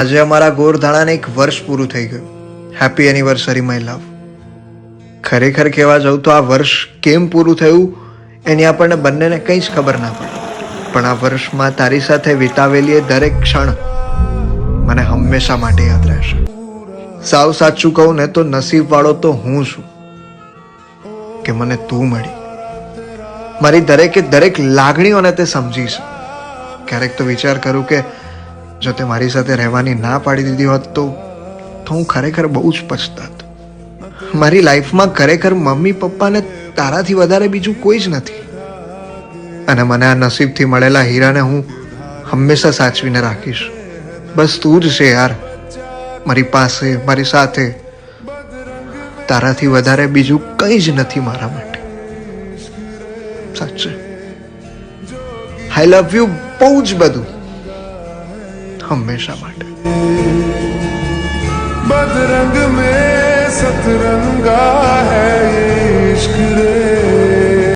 આજે અમારા ગોરધાણાને 1 વર્ષ પૂરું થઈ ગયું. હેપી એનિવર્સરી માય લવ. ખરેખર કહેવા જાઉં તો આ વર્ષ કેમ પૂરું થયું એની આપણને બંનેને કંઈ જ ખબર ના પડી. પણ આ વર્ષમાં તારી સાથે વિતાવેલી એ દરેક ક્ષણ મને હંમેશા માટે યાદ રહેશે. સાવ સાચું કહું ને તો નસીબવાળો તો હું છું કે મને તું મળી. મારી દરેકે દરેક લાગણીઓને તે સમજી છે. ક્યારેક તો વિચાર કરું કે જો તે મારી સાથે રહેવાની ના પાડી દીધી હોત તો હું ખરેખર બહુ જ પછતાત. મારી લાઈફમાં ખરેખર મમ્મી પપ્પાને તારાથી વધારે બીજું કોઈ જ નથી. અને મને આ નસીબથી મળેલા હીરાને હું હંમેશા સાચવીને રાખીશ. બસ તું જ છે યાર, મારી પાસે, મારી સાથે. તારાથી વધારે બીજું કંઈ જ નથી મારા માટે. સાચે આઈ લવ યુ બહુ જ બધું, હંમેશા માટે. बदरंग में सतरंगा है